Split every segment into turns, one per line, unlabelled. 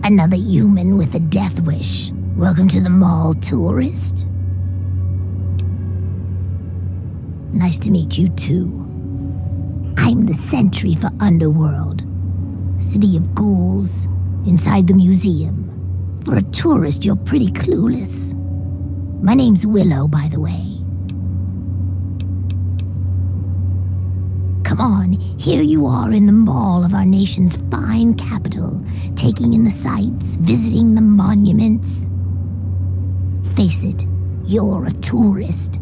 Another human with a death wish. Welcome to the mall, tourist. Nice to meet you too. I'm the sentry for Underworld. City of ghouls, inside the museum. For a tourist, you're pretty clueless. My name's Willow, by the way. Come on, here you are in the mall of our nation's fine capital, taking in the sights, visiting the monuments. Face it, you're a tourist.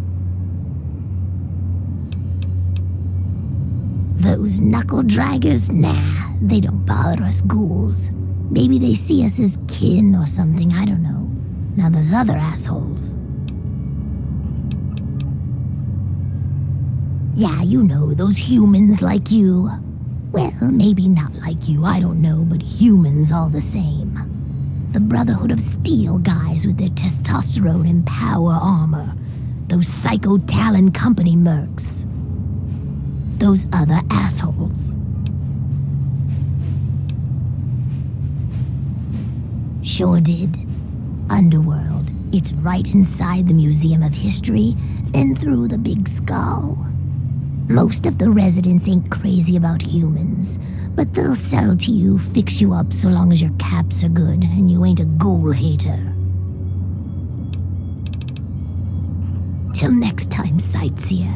Those knuckle draggers? Nah, they don't bother us ghouls. Maybe they see us as kin or something, I don't know. Now those other assholes. Yeah, you know, those humans like you. Well, maybe not like you, I don't know, but humans all the same. The Brotherhood of Steel guys with their testosterone and power armor. Those Psycho Talon Company mercs. Those other assholes. Sure did. Underworld. It's right inside the Museum of History, then through the Big Skull. Most of the residents ain't crazy about humans, but they'll sell to you, fix you up so long as your caps are good and you ain't a ghoul hater. Till next time, sightseer.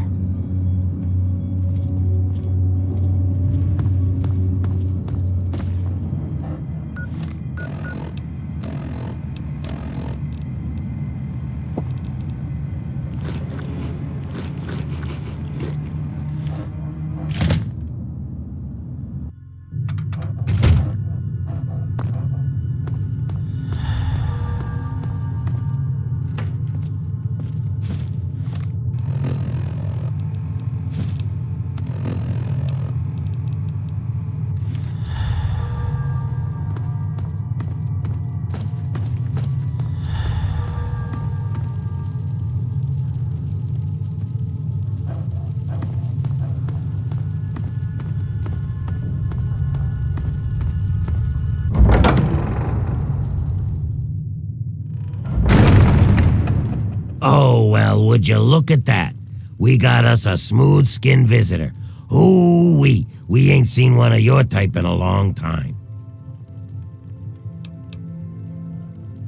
Oh, well, would you look at that? We got us a smooth-skinned visitor. Ooh-wee, we ain't seen one of your type in a long time.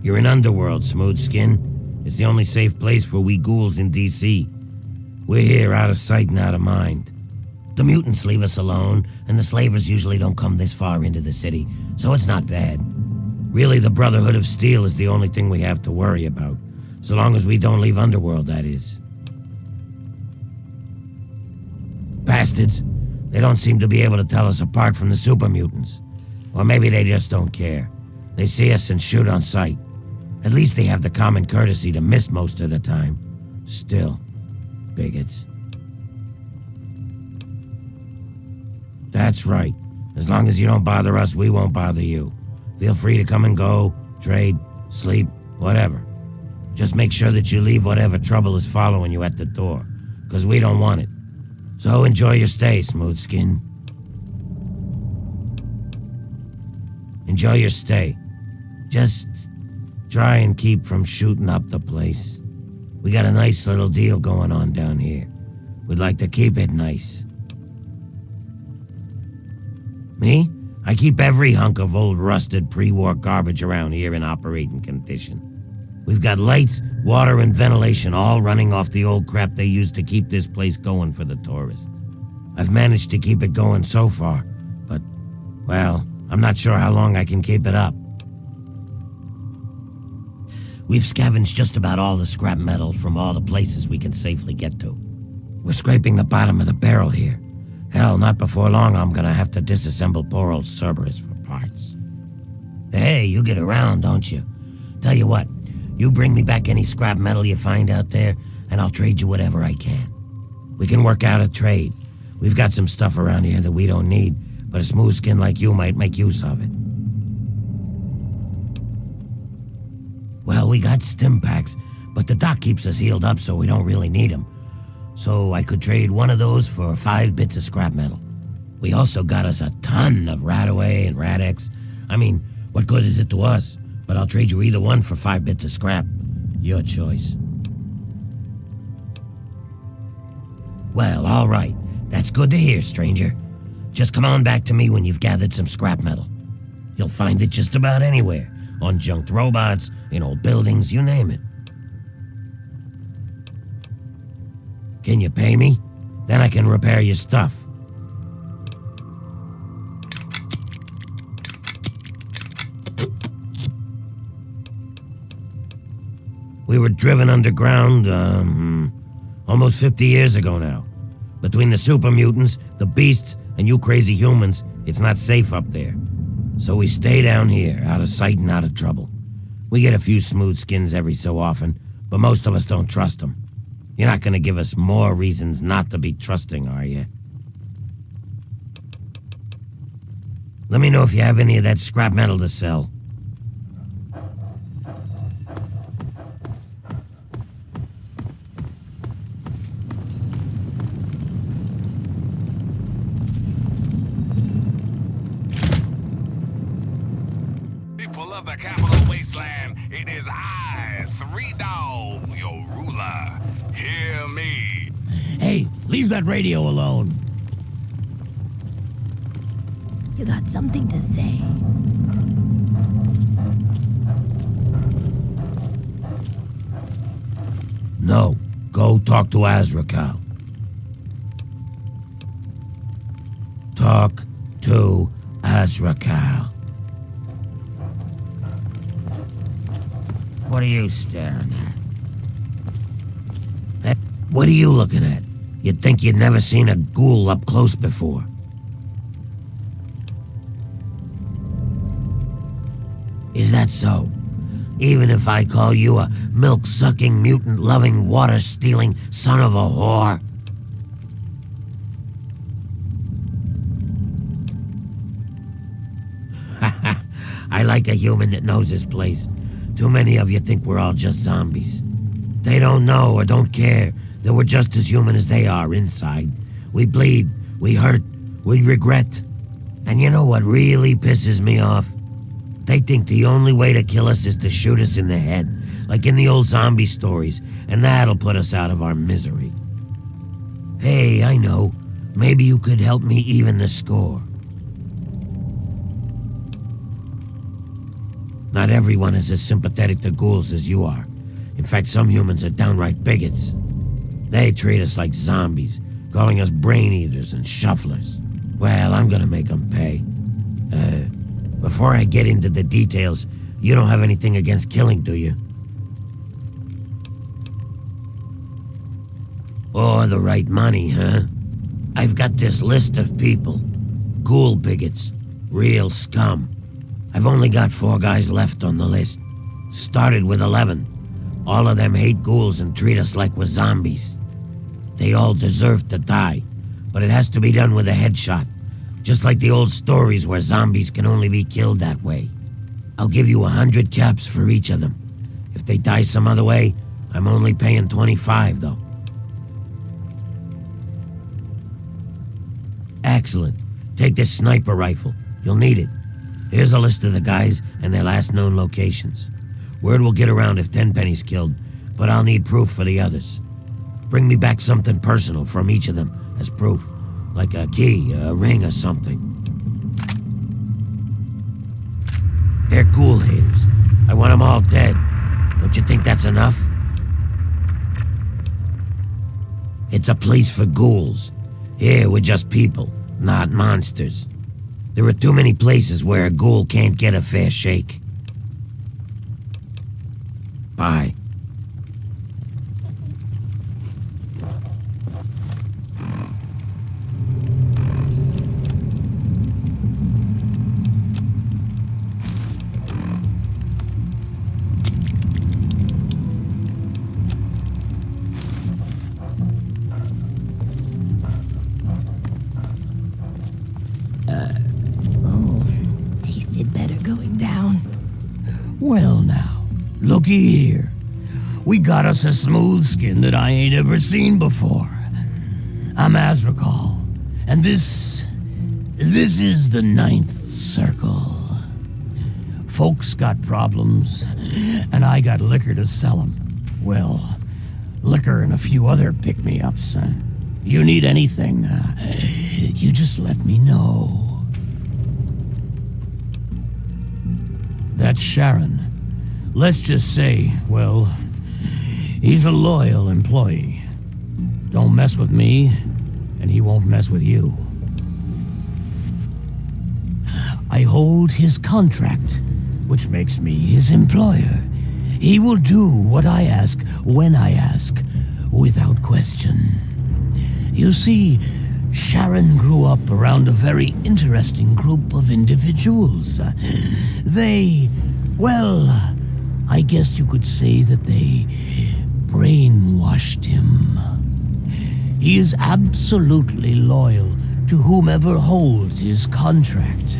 You're in Underworld, Smooth-Skin. It's the only safe place for we ghouls in D.C. We're here out of sight and out of mind. The mutants leave us alone, and the slavers usually don't come this far into the city, so it's not bad. Really, the Brotherhood of Steel is the only thing we have to worry about. So long as we don't leave Underworld, that is. Bastards. They don't seem to be able to tell us apart from the super mutants. Or maybe they just don't care. They see us and shoot on sight. At least they have the common courtesy to miss most of the time. Still, bigots. That's right. As long as you don't bother us, we won't bother you. Feel free to come and go, trade, sleep, whatever. Just make sure that you leave whatever trouble is following you at the door, because we don't want it. So enjoy your stay, Smooth-Skin. Enjoy your stay. Just try and keep from shooting up the place. We got a nice little deal going on down here. We'd like to keep it nice. Me? I keep every hunk of old rusted pre-war garbage around here in operating condition. We've got lights, water, and ventilation all running off the old crap they used to keep this place going for the tourists. I've managed to keep it going so far, but, well, I'm not sure how long I can keep it up. We've scavenged just about all the scrap metal from all the places we can safely get to. We're scraping the bottom of the barrel here. Hell, not before long I'm gonna have to disassemble poor old Cerberus for parts. Hey, you get around, don't you? Tell you what, you bring me back any scrap metal you find out there, and I'll trade you whatever I can. We can work out a trade. We've got some stuff around here that we don't need, but a smooth skin like you might make use of it. Well, we got stim packs, but the doc keeps us healed up so we don't really need them. So I could trade one of those for 5 bits of scrap metal. We also got us a ton of Radaway and Radex. I mean, What good is it to us? But I'll trade you either one for 5 bits of scrap. Your choice. Well, all right. That's good to hear, stranger. Just come on back to me when you've gathered some scrap metal. You'll find it just about anywhere. On junked robots, in old buildings, you name it. Can you pay me? Then I can repair your stuff. We were driven underground, almost 50 years ago now. Between the super mutants, the beasts, and you crazy humans, it's not safe up there. So we stay down here, out of sight and out of trouble. We get a few smooth skins every so often, but most of us don't trust them. You're not gonna give us more reasons not to be trusting, are you? Let me know if you have any of that scrap metal to sell.
People of the capital wasteland, it is I, Three Dog, your ruler. Hear me.
Hey, leave that radio alone.
You got something to say?
No, go talk to Azrakal. Talk to Azrakal. What are you staring at? What are you looking at? You'd think you'd never seen a ghoul up close before. Is that so? Even if I call you a milk-sucking, mutant-loving, water-stealing son of a whore? I like a human that knows his place. Too many of you think we're all just zombies. They don't know or don't care that we're just as human as they are inside. We bleed, we hurt, we regret. And you know what really pisses me off? They think the only way to kill us is to shoot us in the head, like in the old zombie stories, and that'll put us out of our misery. Hey, I know. Maybe you could help me even the score. Not everyone is as sympathetic to ghouls as you are. In fact, some humans are downright bigots. They treat us like zombies, calling us brain eaters and shufflers. Well, I'm gonna make them pay. Before I get into the details, you don't have anything against killing, do you? Or the right money, huh? I've got this list of people. Ghoul bigots. Real scum. I've only got 4 guys left on the list. Started with 11. All of them hate ghouls and treat us like we're zombies. They all deserve to die, but it has to be done with a headshot. Just like the old stories where zombies can only be killed that way. I'll give you 100 caps for each of them. If they die some other way, I'm only paying 25, though. Excellent. Take this sniper rifle. You'll need it. Here's a list of the guys and their last known locations. Word will get around if Tenpenny's killed, but I'll need proof for the others. Bring me back something personal from each of them as proof. Like a key, a ring, or something. They're ghoul haters. I want them all dead. Don't you think that's enough? It's a place for ghouls. Here, we're just people, not monsters. There are too many places where a ghoul can't get a fair shake. Bye.
Well now, looky here. We got us a smooth skin that I ain't ever seen before. I'm Azrakal, and this is the 9th circle. Folks got problems, and I got liquor to sell 'em. Well, liquor and a few other pick-me-ups. You need anything, you just let me know. That's Sharon. Let's just say, well, he's a loyal employee. Don't mess with me, and he won't mess with you. I hold his contract, which makes me his employer. He will do what I ask, when I ask, without question. You see, Sharon grew up around a very interesting group of individuals. Well, I guess you could say that they brainwashed him. He is absolutely loyal to whomever holds his contract.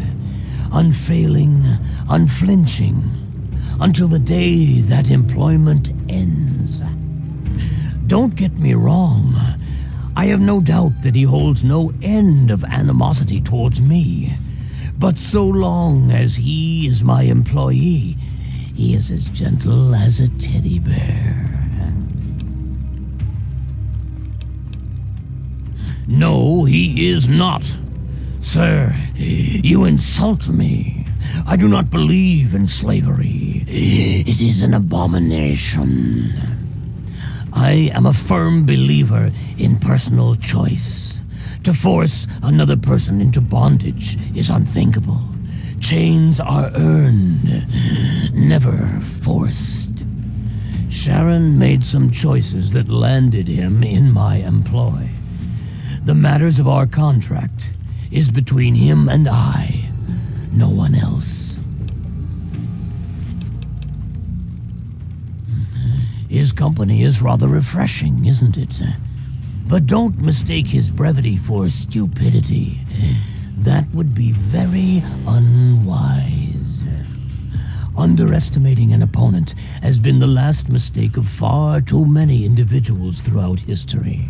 Unfailing, unflinching, until the day that employment ends. Don't get me wrong. I have no doubt that he holds no end of animosity towards me. But so long as he is my employee, he is as gentle as a teddy bear. No, he is not. Sir, you insult me. I do not believe in slavery. It is an abomination. I am a firm believer in personal choice. To force another person into bondage is unthinkable. Chains are earned, never forced. Sharon made some choices that landed him in my employ. The matters of our contract is between him and I, no one else. His company is rather refreshing, isn't it? But don't mistake his brevity for stupidity. That would be very unwise. Underestimating an opponent has been the last mistake of far too many individuals throughout history.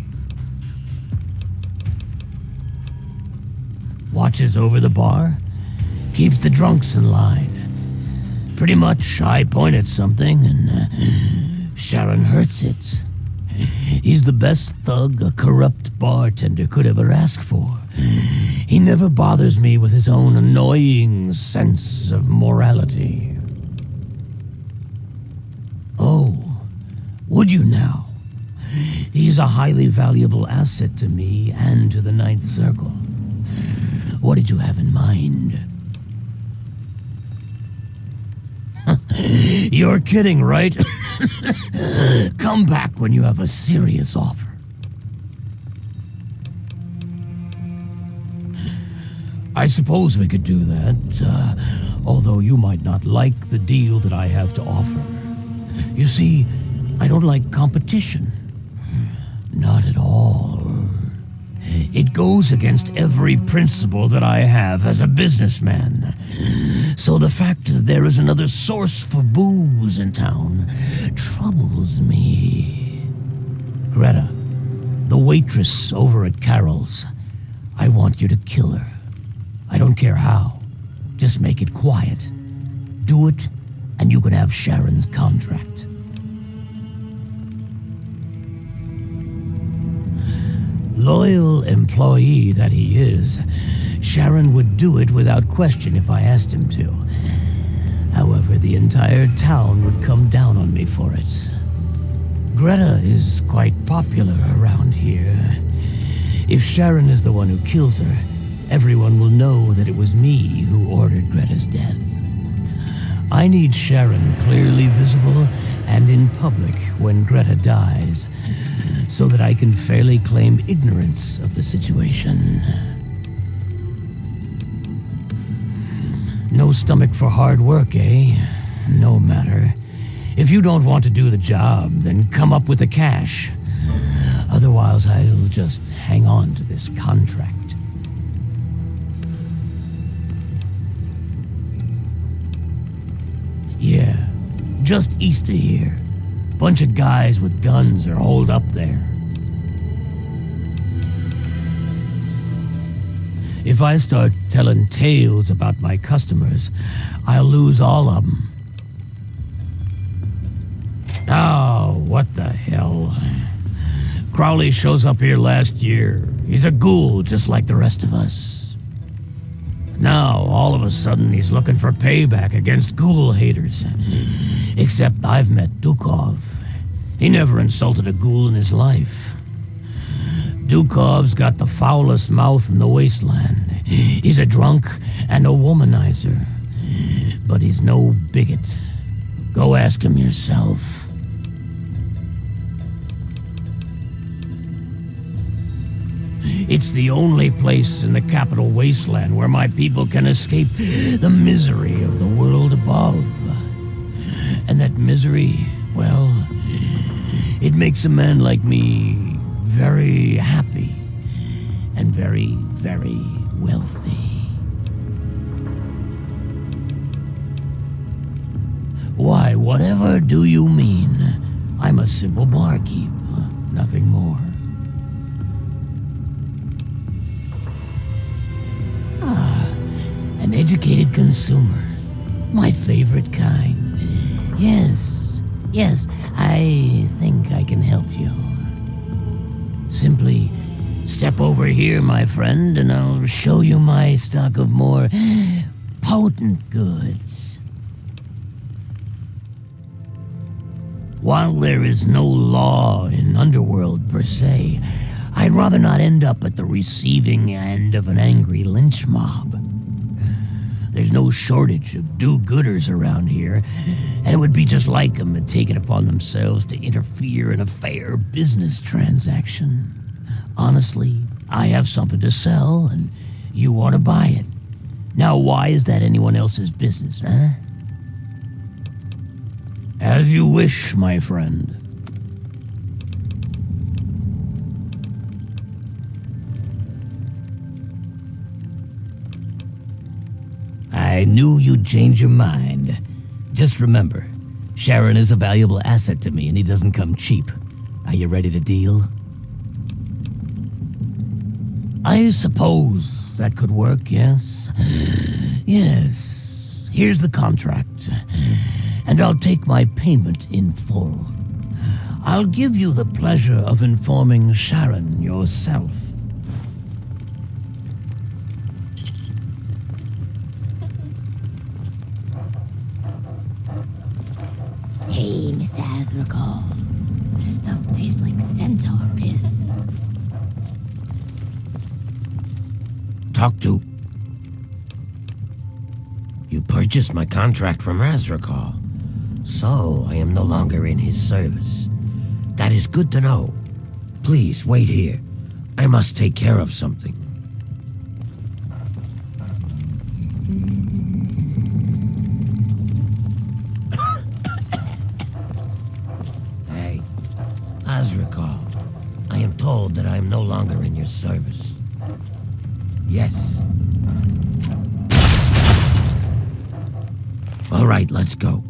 Watches over the bar, keeps the drunks in line. Pretty much, I point at something and Sharon hurts it. He's the best thug a corrupt bartender could ever ask for. He never bothers me with his own annoying sense of morality. Oh, would you now? He's a highly valuable asset to me and to the Ninth Circle. What did you have in mind? You're kidding, right? Come back when you have a serious offer. I suppose we could do that, although you might not like the deal that I have to offer. You see, I don't like competition. Not at all. It goes against every principle that I have as a businessman. So the fact that there is another source for booze in town troubles me. Greta, the waitress over at Carol's, I want you to kill her. I don't care how. Just make it quiet. Do it, and you can have Sharon's contract. Loyal employee that he is, Sharon would do it without question if I asked him to. However, the entire town would come down on me for it. Greta is quite popular around here. If Sharon is the one who kills her, everyone will know that it was me who ordered Greta's death. I need Sharon clearly visible and in public when Greta dies, so that I can fairly claim ignorance of the situation. No stomach for hard work, eh? No matter. If you don't want to do the job, then come up with the cash. Otherwise, I'll just hang on to this contract. Yeah, just east of here. Bunch of guys with guns are holed up there. If I start telling tales about my customers, I'll lose all of them. Oh, what the hell? Crowley shows up here last year. He's a ghoul just like the rest of us. Now, all of a sudden, he's looking for payback against ghoul haters. Except I've met Dukov. He never insulted a ghoul in his life. Dukov's got the foulest mouth in the wasteland. He's a drunk and a womanizer. But he's no bigot. Go ask him yourself. It's the only place in the capital wasteland where my people can escape the misery of the world above. And that misery, well, it makes a man like me very happy and very, very wealthy. Why, whatever do you mean? I'm a simple barkeep, nothing more. An educated consumer. My favorite kind. Yes, I think I can help you. Simply step over here, my friend, and I'll show you my stock of more potent goods. While there is no law in Underworld per se, I'd rather not end up at the receiving end of an angry lynch mob. There's no shortage of do-gooders around here, and it would be just like them to take it upon themselves to interfere in a fair business transaction. Honestly, I have something to sell, and you want to buy it. Now, why is that anyone else's business, huh? As you wish, my friend. I knew you'd change your mind. Just remember, Sharon is a valuable asset to me and he doesn't come cheap. Are you ready to deal? I suppose that could work, yes? Yes. Here's the contract. And I'll take my payment in full. I'll give you the pleasure of informing Sharon yourself.
Hey, Mr. Azrakal. This stuff tastes like centaur piss.
Talk to. You purchased my contract from Azrakal, so I am no longer in his service. That is good to know. Please, wait here. I must take care of something. Hey, Azrakal, I am told that I am no longer in your service. Yes. All right, let's go.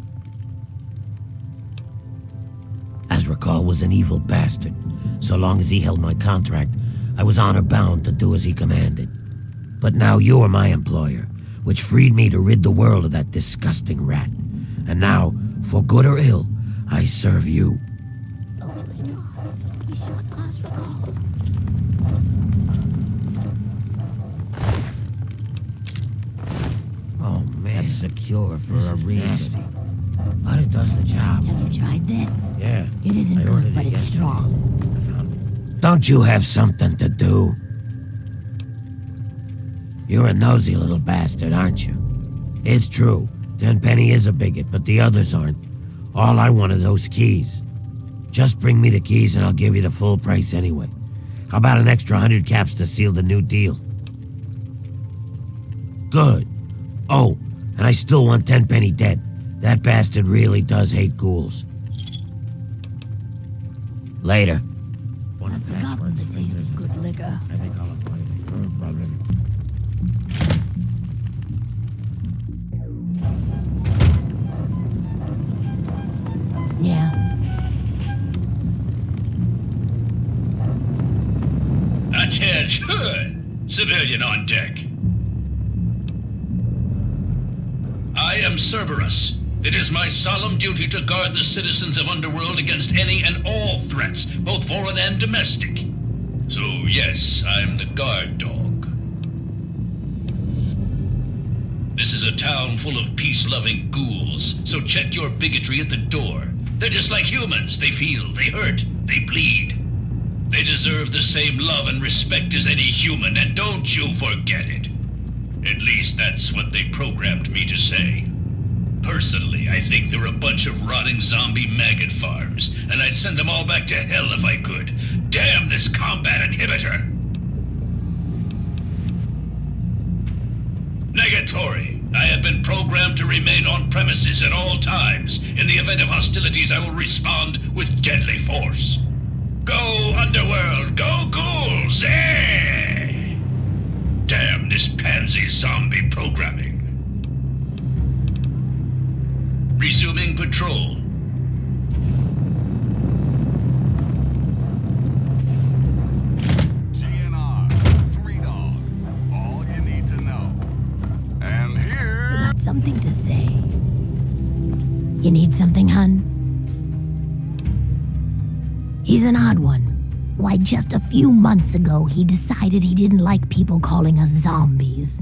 Azrakal was an evil bastard. So long as he held my contract, I was honor-bound to do as he commanded. But now you are my employer, which freed me to rid the world of that disgusting rat. And now, for good or ill, I serve you.
Oh my god, he shot Azrakal.
Oh man, it's secure for a reason. But it does the job.
Have you tried this?
Yeah.
It isn't good, but it's strong.
Don't you have something to do? You're a nosy little bastard, aren't you? It's true. Tenpenny is a bigot, but the others aren't. All I want are those keys. Just bring me the keys and I'll give you the full price anyway. How about an extra 100 caps to seal the new deal? Good. Oh, and I still want Tenpenny dead. That bastard really does hate ghouls. Later.
I've forgotten the taste of good liquor.
I think I'll apply it.
Yeah.
Attention! Civilian on deck. am Cerberus. It is my solemn duty to guard the citizens of Underworld against any and all threats, both foreign and domestic. So yes, I'm the guard dog. This is a town full of peace-loving ghouls, so check your bigotry at the door. They're just like humans. They feel, they hurt, they bleed. They deserve the same love and respect as any human, and don't you forget it. At least that's what they programmed me to say. Personally, I think they're a bunch of rotting zombie maggot farms, and I'd send them all back to hell if I could. Damn this combat inhibitor! Negatory. I have been programmed to remain on premises at all times. In the event of hostilities, I will respond with deadly force. Go, Underworld! Go, ghouls! Eh! Damn this pansy zombie programming. Resuming patrol.
GNR, 3 Dog. All you need to know. And here...
You got something to say. You need something, hun? He's an odd one. Why, just a few months ago, he decided he didn't like people calling us zombies.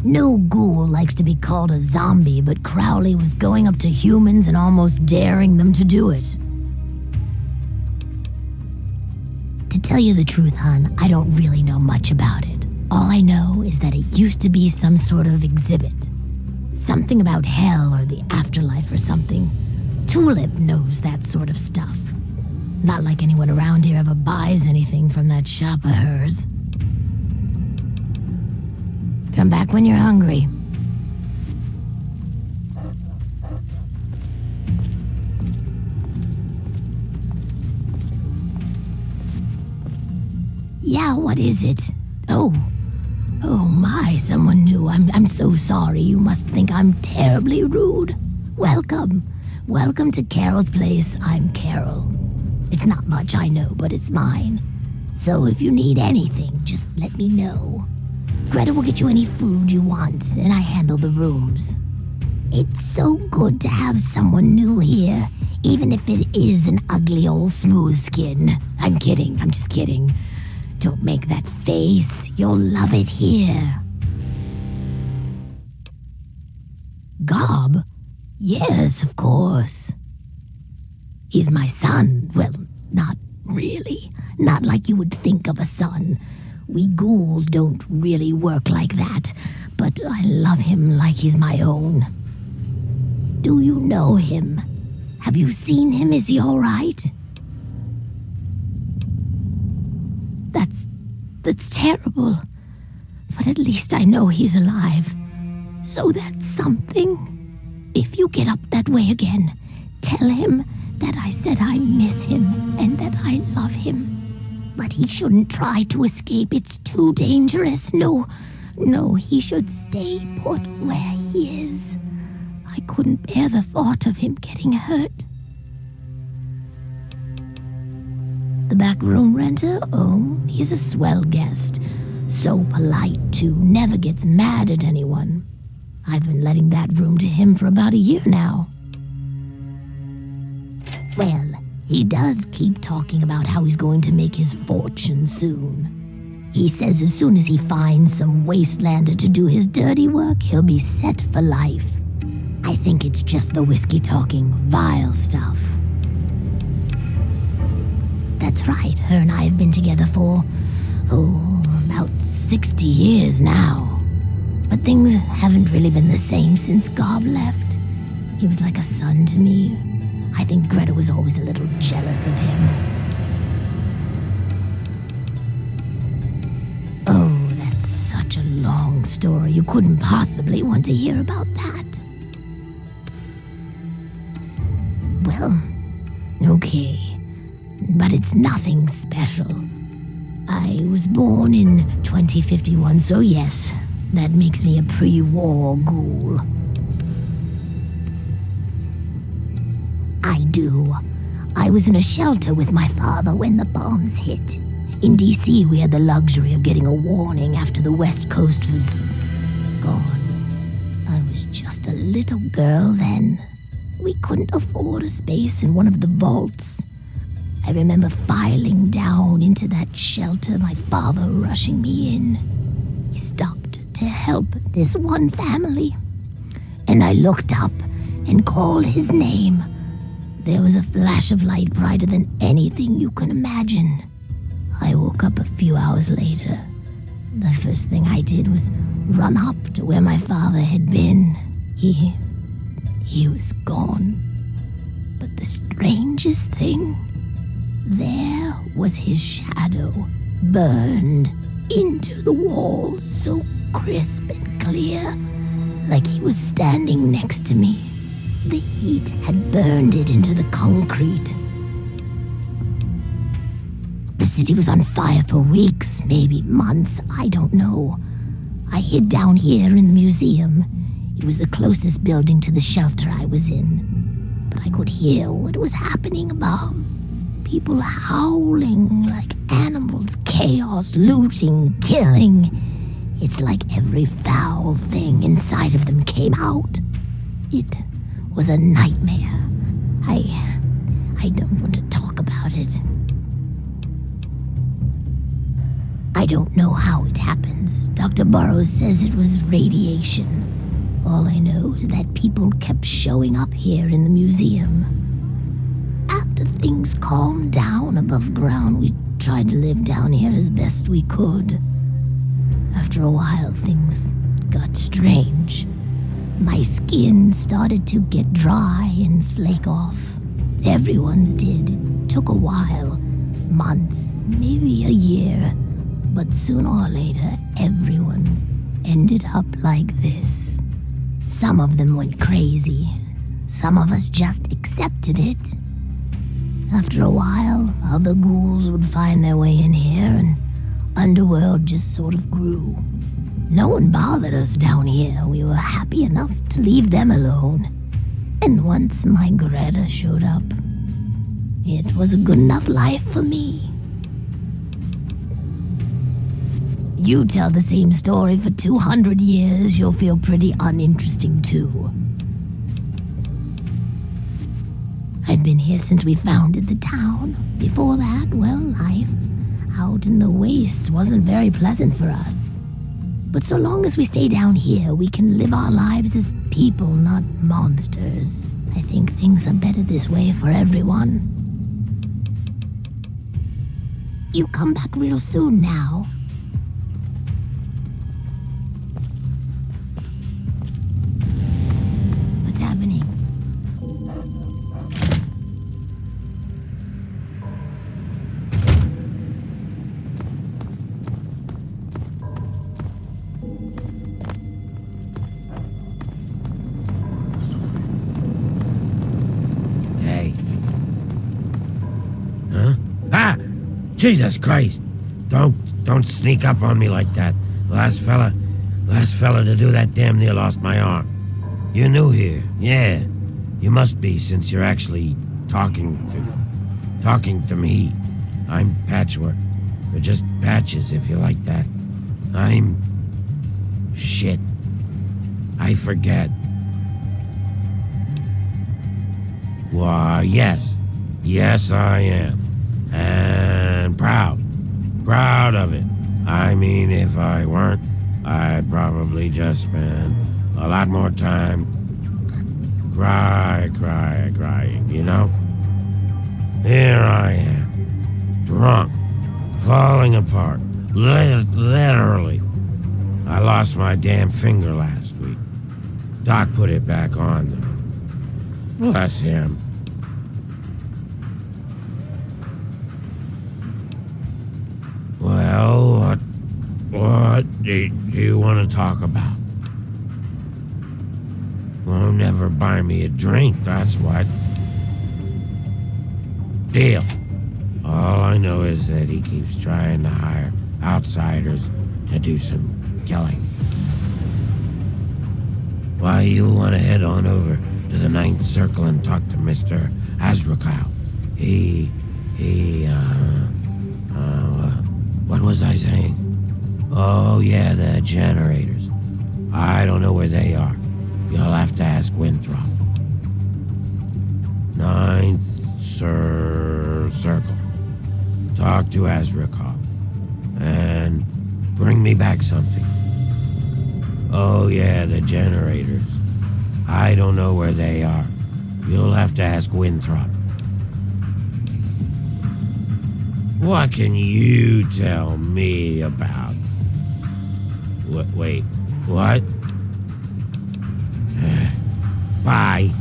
No ghoul likes to be called a zombie, but Crowley was going up to humans and almost daring them to do it. To tell you the truth, hun, I don't really know much about it. All I know is that it used to be some sort of exhibit. Something about hell or the afterlife or something. Tulip knows that sort of stuff. Not like anyone around here ever buys anything from that shop of hers. Come back when you're hungry. Yeah, what is it? Oh my, someone new. I'm so sorry. You must think I'm terribly rude. Welcome to Carol's place. I'm Carol. It's not much, I know, but it's mine. So if you need anything, just let me know. Greta will get you any food you want, and I handle the rooms. It's so good to have someone new here, even if it is an ugly old smooth skin. I'm kidding, I'm just kidding. Don't make that face, you'll love it here. Gob? Yes, of course. He's my son. Well, not really. Not like you would think of a son. We ghouls don't really work like that, but I love him like he's my own. Do you know him? Have you seen him? Is he all right? That's terrible. But at least I know he's alive. So that's something. If you get up that way again, tell him that I said I miss him and that I love him. But he shouldn't try to escape. It's too dangerous. No, he should stay put where he is. I couldn't bear the thought of him getting hurt. The back room renter? Oh, he's a swell guest. So polite, too. Never gets mad at anyone. I've been letting that room to him for about a year now. Well, he does keep talking about how he's going to make his fortune soon. He says as soon as he finds some wastelander to do his dirty work, he'll be set for life. I think it's just the whiskey talking vile stuff. That's right, her and I have been together for, about 60 years now. But things haven't really been the same since Gob left. He was like a son to me. I think Greta was always a little jealous of him. Oh, that's such a long story. You couldn't possibly want to hear about that. Well, okay. But it's nothing special. I was born in 2051, so yes, that makes me a pre-war ghoul. I do. I was in a shelter with my father when the bombs hit. In D.C., we had the luxury of getting a warning after the West Coast was gone. I was just a little girl then. We couldn't afford a space in one of the vaults. I remember filing down into that shelter, my father rushing me in. He stopped to help this one family, and I looked up and called his name. There was a flash of light brighter than anything you can imagine. I woke up a few hours later. The first thing I did was run up to where my father had been. He was gone. But the strangest thing, there was his shadow, burned into the wall, so crisp and clear, like he was standing next to me. The heat had burned it into the concrete. The city was on fire for weeks, maybe months, I don't know. I hid down here in the museum. It was the closest building to the shelter I was in. But I could hear what was happening above. People howling like animals, chaos, looting, killing. It's like every foul thing inside of them came out. It was a nightmare. I don't want to talk about it. I don't know how it happens. Dr. Burroughs says it was radiation. All I know is that people kept showing up here in the museum. After things calmed down above ground, we tried to live down here as best we could. After a while, things got strange. My skin started to get dry and flake off. Everyone's did. It took a while. Months, maybe a year. But sooner or later, everyone ended up like this. Some of them went crazy. Some of us just accepted it. After a while, other ghouls would find their way in here, and Underworld just sort of grew. No one bothered us down here. We were happy enough to leave them alone. And once my Greta showed up, it was a good enough life for me. You tell the same story for 200 years, you'll feel pretty uninteresting too. I've been here since we founded the town. Before that, well, life out in the wastes wasn't very pleasant for us. But so long as we stay down here, we can live our lives as people, not monsters. I think things are better this way for everyone. You come back real soon now. What's happening?
Jesus Christ! Don't sneak up on me like that. Last fella to do that damn near lost my arm. You're new here, yeah. You must be, since you're actually talking to me. I'm Patchwork. We're just patches, if you like that. Shit. I forget. Why, yes. Yes, I am. And proud of it. I mean, if I weren't, I'd probably just spend a lot more time crying, you know? Here I am, drunk, falling apart, literally. I lost my damn finger last week. Doc put it back on, though. Bless him. Well, what do you want to talk about? Well, never buy me a drink, that's what. Deal. All I know is that he keeps trying to hire outsiders to do some killing. Why, you'll want to head on over to the Ninth Circle and talk to Mr. Azrakal. What was I saying? Oh, yeah, the generators. I don't know where they are. You'll have to ask Winthrop. 9th circle. Talk to Azrakov. And bring me back something. Oh yeah, the generators. I don't know where they are. You'll have to ask Winthrop. What can you tell me about? Wait, what? Bye.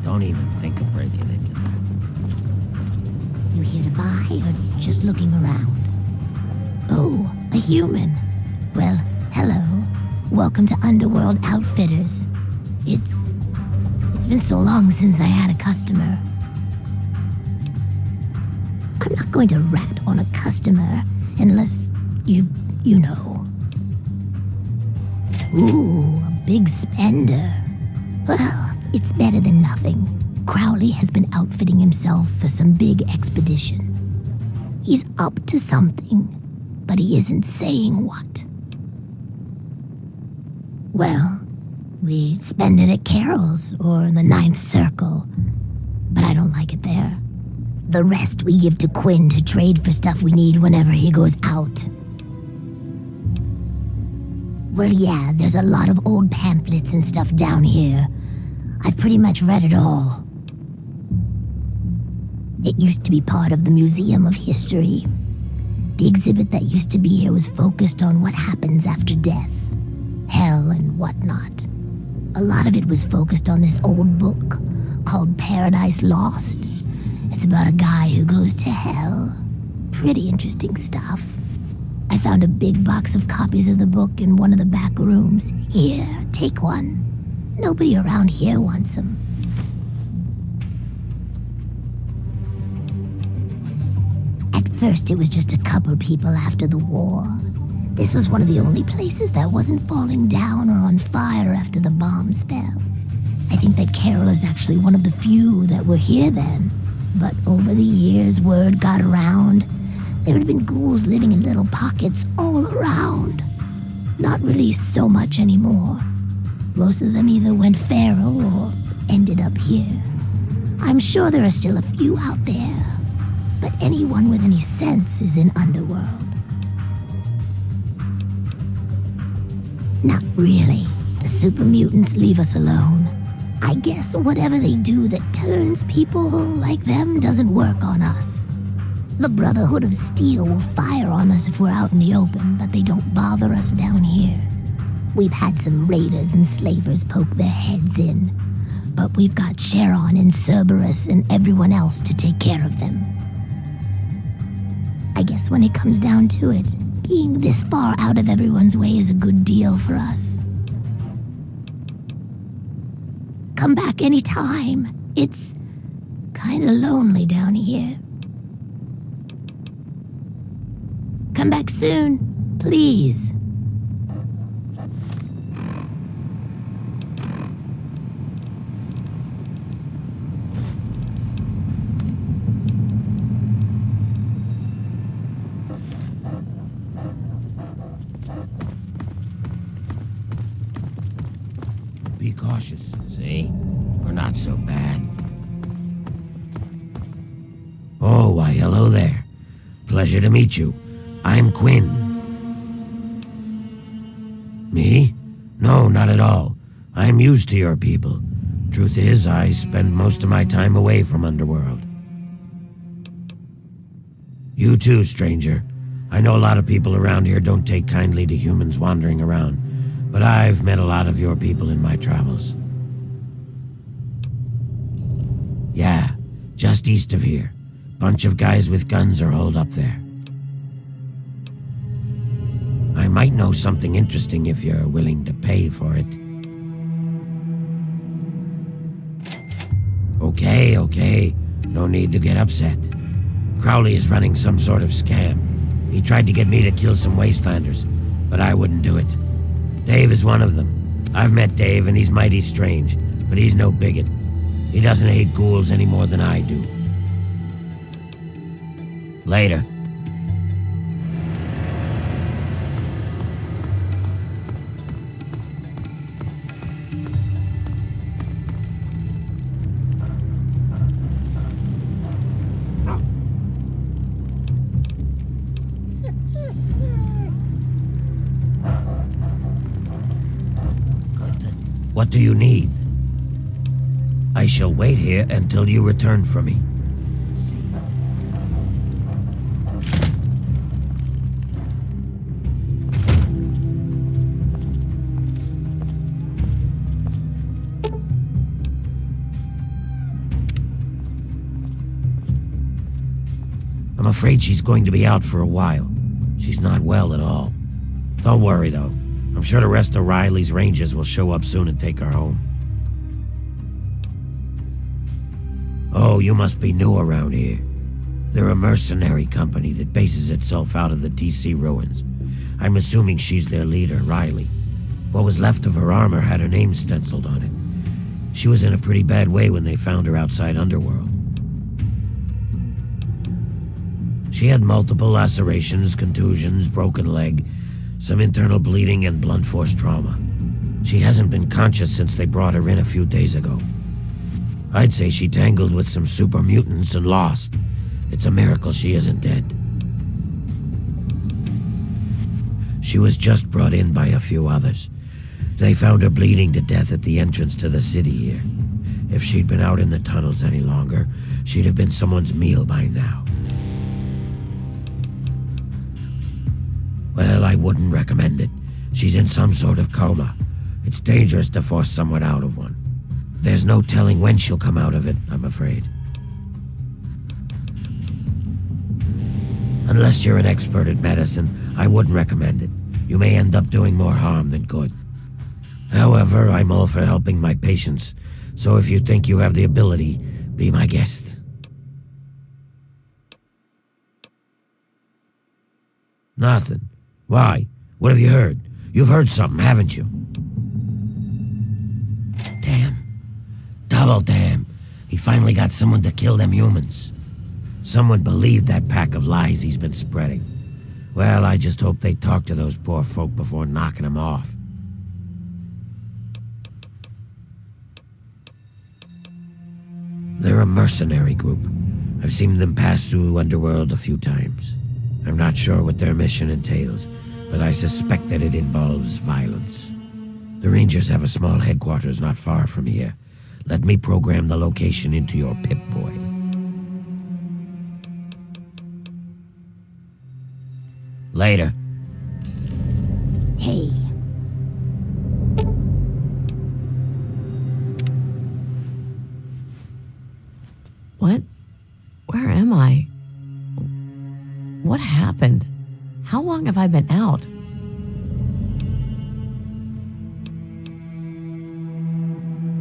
Don't even think of breaking into that.
You here to buy or just looking around? Oh, a human. Well, hello. Welcome to Underworld Outfitters. It's been so long since I had a customer. I'm not going to rat on a customer unless you know. Ooh, a big spender. Well, it's better than nothing. Crowley has been outfitting himself for some big expedition. He's up to something, but he isn't saying what. Well, we spend it at Carol's or the 9th Circle, but I don't like it there. The rest we give to Quinn to trade for stuff we need whenever he goes out. Well, yeah, there's a lot of old pamphlets and stuff down here. I've pretty much read it all. It used to be part of the Museum of History. The exhibit that used to be here was focused on what happens after death, hell and whatnot. A lot of it was focused on this old book called Paradise Lost. It's about a guy who goes to hell. Pretty interesting stuff. I found a big box of copies of the book in one of the back rooms. Here, take one. Nobody around here wants them. At first, it was just a couple people after the war. This was one of the only places that wasn't falling down or on fire after the bombs fell. I think that Carol is actually one of the few that were here then. But over the years, word got around. There had been ghouls living in little pockets all around. Not really so much anymore. Most of them either went feral or ended up here. I'm sure there are still a few out there, but anyone with any sense is in Underworld. Not really. The super mutants leave us alone. I guess whatever they do that turns people like them doesn't work on us. The Brotherhood of Steel will fire on us if we're out in the open, but they don't bother us down here. We've had some raiders and slavers poke their heads in, but we've got Sharon and Cerberus and everyone else to take care of them. I guess when it comes down to it, being this far out of everyone's way is a good deal for us. Come back anytime. It's kinda lonely down here. Come back soon, please.
Be cautious, see? We're not so bad. Oh, why, hello there. Pleasure to meet you. I'm Quinn. Me? No, not at all. I'm used to your people. Truth is, I spend most of my time away from Underworld. You too, stranger. I know a lot of people around here don't take kindly to humans wandering around, but I've met a lot of your people in my travels. Yeah, just east of here. Bunch of guys with guns are holed up there. I might know something interesting if you're willing to pay for it. Okay. No need to get upset. Crowley is running some sort of scam. He tried to get me to kill some wastelanders, but I wouldn't do it. Dave is one of them. I've met Dave, and he's mighty strange, but he's no bigot. He doesn't hate ghouls any more than I do. Later. What do you need? I shall wait here until you return for me. I'm afraid she's going to be out for a while. She's not well at all. Don't worry, though. I'm sure the rest of Reilly's rangers will show up soon and take her home. Oh, you must be new around here. They're a mercenary company that bases itself out of the DC ruins. I'm assuming she's their leader, Reilly. What was left of her armor had her name stenciled on it. She was in a pretty bad way when they found her outside Underworld. She had multiple lacerations, contusions, broken leg, some internal bleeding, and blunt force trauma. She hasn't been conscious since they brought her in a few days ago. I'd say she tangled with some super mutants and lost. It's a miracle she isn't dead. She was just brought in by a few others. They found her bleeding to death at the entrance to the city here. If she'd been out in the tunnels any longer, she'd have been someone's meal by now. Well, I wouldn't recommend it. She's in some sort of coma. It's dangerous to force someone out of one. There's no telling when she'll come out of it, I'm afraid. Unless you're an expert at medicine, I wouldn't recommend it. You may end up doing more harm than good. However, I'm all for helping my patients, so if you think you have the ability, be my guest. Nothing. Why? What have you heard? You've heard something, haven't you? Damn. Double damn. He finally got someone to kill them humans. Someone believed that pack of lies he's been spreading. Well, I just hope they talk to those poor folk before knocking them off. They're a mercenary group. I've seen them pass through Underworld a few times. I'm not sure what their mission entails, but I suspect that it involves violence. The Rangers have a small headquarters not far from here. Let me program the location into your Pip-Boy. Later.
Hey.
What? Where am I? What happened? How long have I been out?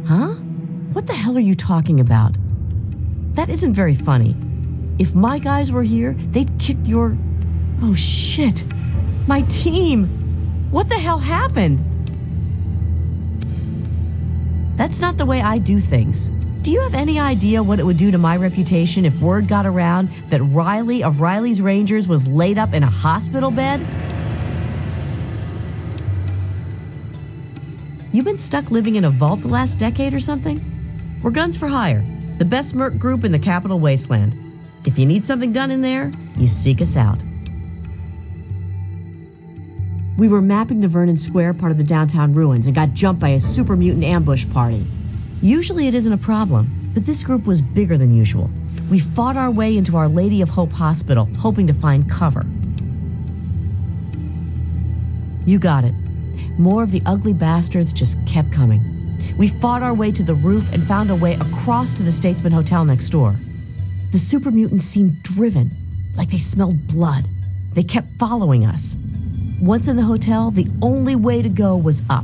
Huh? What the hell are you talking about? That isn't very funny. If my guys were here, they'd kick your... Oh shit. My team! What the hell happened? That's not the way I do things. Do you have any idea what it would do to my reputation if word got around that Reilly of Reilly's Rangers was laid up in a hospital bed? You been stuck living in a vault the last decade or something? We're Guns for Hire, the best merc group in the Capital Wasteland. If you need something done in there, you seek us out. We were mapping the Vernon Square part of the downtown ruins and got jumped by a super mutant ambush party. Usually it isn't a problem, but this group was bigger than usual. We fought our way into Our Lady of Hope Hospital, hoping to find cover. You got it. More of the ugly bastards just kept coming. We fought our way to the roof and found a way across to the Statesman Hotel next door. The super mutants seemed driven, like they smelled blood. They kept following us. Once in the hotel, the only way to go was up.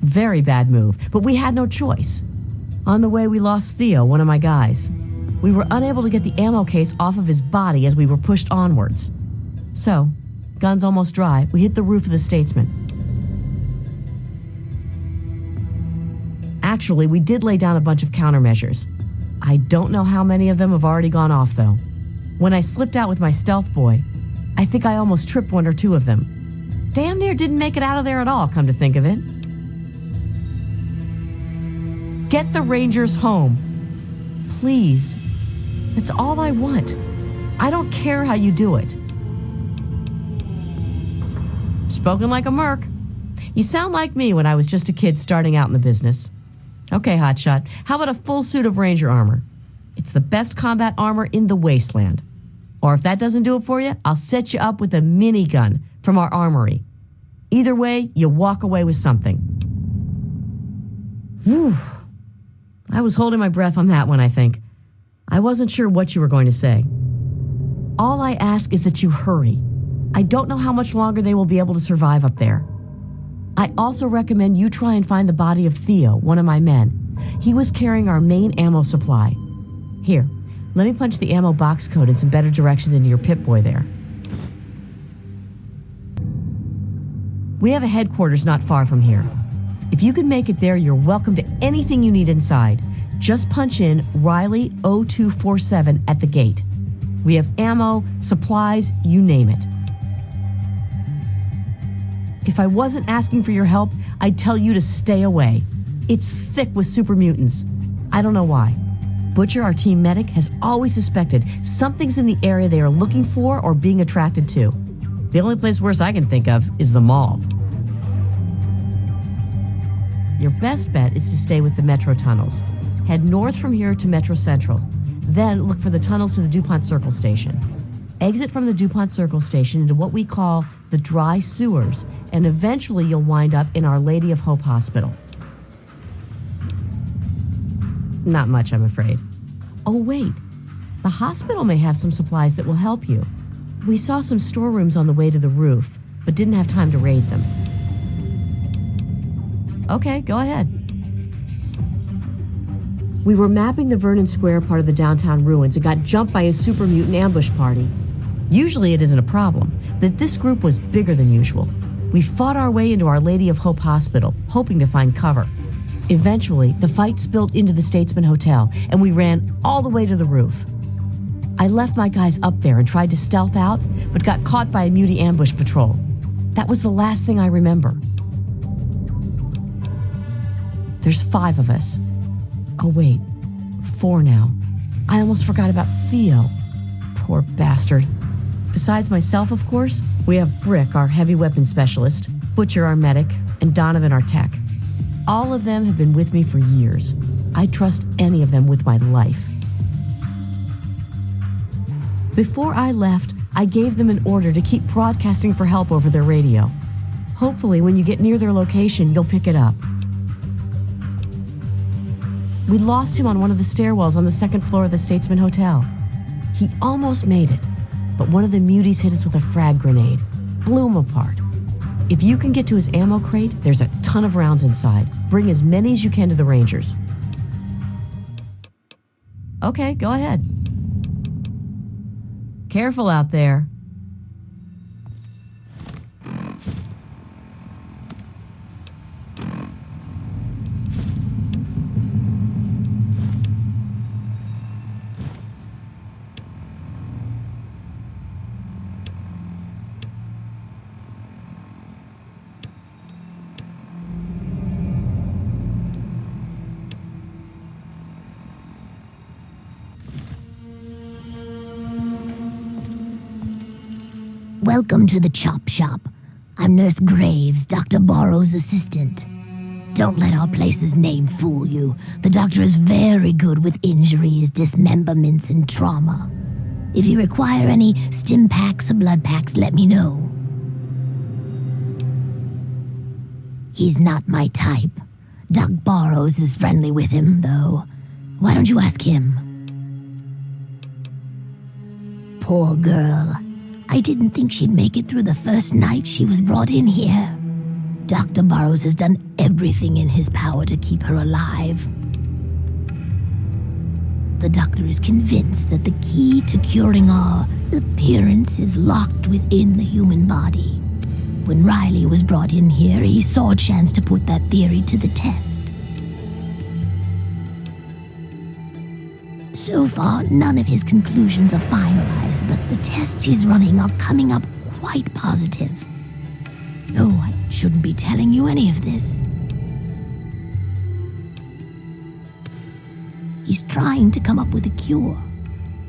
Very bad move, but we had no choice. On the way, we lost Theo, one of my guys. We were unable to get the ammo case off of his body as we were pushed onwards. So, guns almost dry, we hit the roof of the Statesman. Actually, we did lay down a bunch of countermeasures. I don't know how many of them have already gone off, though. When I slipped out with my stealth boy, I think I almost tripped one or two of them. Damn near didn't make it out of there at all, come to think of it. Get the Rangers home. Please. That's all I want. I don't care how you do it. Spoken like a merc. You sound like me when I was just a kid starting out in the business. Okay, Hotshot, how about a full suit of Ranger armor? It's the best combat armor in the wasteland. Or if that doesn't do it for you, I'll set you up with a minigun from our armory. Either way, you'll walk away with something. Whew. I was holding my breath on that one, I think. I wasn't sure what you were going to say. All I ask is that you hurry. I don't know how much longer they will be able to survive up there. I also recommend you try and find the body of Theo, one of my men. He was carrying our main ammo supply. Here, let me punch the ammo box code and some better directions into your Pip-Boy there. We have a headquarters not far from here. If you can make it there, you're welcome to anything you need inside. Just punch in Reilly 0247 at the gate. We have ammo, supplies, you name it. If I wasn't asking for your help, I'd tell you to stay away. It's thick with super mutants. I don't know why. Butcher, our team medic, has always suspected something's in the area they are looking for or being attracted to. The only place worse I can think of is the mall. Your best bet is to stay with the metro tunnels. Head north from here to Metro Central. Then look for the tunnels to the DuPont Circle Station. Exit from the DuPont Circle Station into what we call the dry sewers, and eventually you'll wind up in Our Lady of Hope Hospital. Not much, I'm afraid. Oh, wait. The hospital may have some supplies that will help you. We saw some storerooms on the way to the roof, but didn't have time to raid them. Okay, go ahead. We were mapping the Vernon Square part of the downtown ruins and got jumped by a super mutant ambush party. Usually it isn't a problem, but this group was bigger than usual. We fought our way into Our Lady of Hope Hospital, hoping to find cover. Eventually, the fight spilled into the Statesman Hotel, and we ran all the way to the roof. I left my guys up there and tried to stealth out, but got caught by a mutie ambush patrol. That was the last thing I remember. There's 5 of us. Oh wait, 4 now. I almost forgot about Theo. Poor bastard. Besides myself, of course, we have Brick, our heavy weapons specialist, Butcher, our medic, and Donovan, our tech. All of them have been with me for years. I'd trust any of them with my life. Before I left, I gave them an order to keep broadcasting for help over their radio. Hopefully, when you get near their location, you'll pick it up. We lost him on one of the stairwells on the 2nd floor of the Statesman Hotel. He almost made it, but one of the muties hit us with a frag grenade. Blew him apart. If you can get to his ammo crate, there's a ton of rounds inside. Bring as many as you can to the Rangers. Okay, go ahead. Careful out there.
Welcome to the Chop Shop. I'm Nurse Graves, Dr. Borrow's assistant. Don't let our place's name fool you. The doctor is very good with injuries, dismemberments, and trauma. If you require any stim packs or blood packs, let me know. He's not my type. Doc Borrows is friendly with him, though. Why don't you ask him? Poor girl. I didn't think she'd make it through the first night she was brought in here. Dr. Burrows has done everything in his power to keep her alive. The doctor is convinced that the key to curing our appearance is locked within the human body. When Reilly was brought in here, he saw a chance to put that theory to the test. So far, none of his conclusions are finalized, but the tests he's running are coming up quite positive. Oh, I shouldn't be telling you any of this. He's trying to come up with a cure,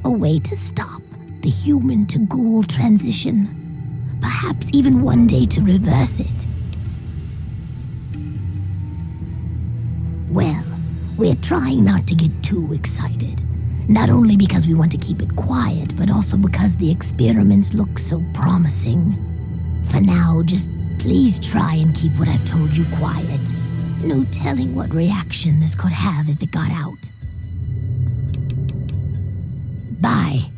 a way to stop the human-to-ghoul transition, perhaps even one day to reverse it. Well, we're trying not to get too excited. Not only because we want to keep it quiet, but also because the experiments look so promising. For now, just please try and keep what I've told you quiet. No telling what reaction this could have if it got out. Bye.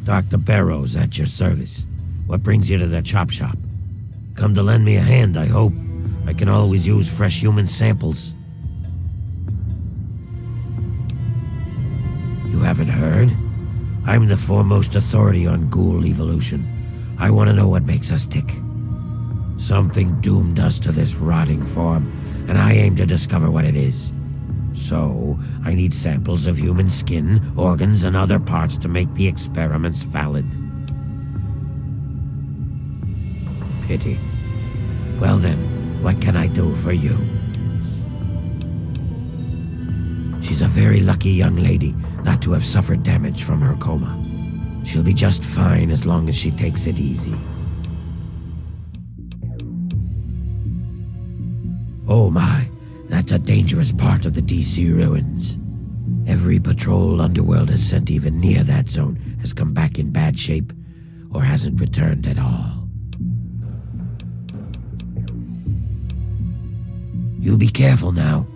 Dr. Barrows at your service. What brings you to the chop shop? Come to lend me a hand, I hope. I can always use fresh human samples. You haven't heard? I'm the foremost authority on ghoul evolution. I want to know what makes us tick. Something doomed us to this rotting form, and I aim to discover what it is. So, I need samples of human skin, organs, and other parts to make the experiments valid. Pity. Well then, what can I do for you? She's a very lucky young lady not to have suffered damage from her coma. She'll be just fine as long as she takes it easy. Oh my, that's a dangerous part of the DC ruins. Every patrol Underworld has sent even near that zone has come back in bad shape or hasn't returned at all. You be careful now.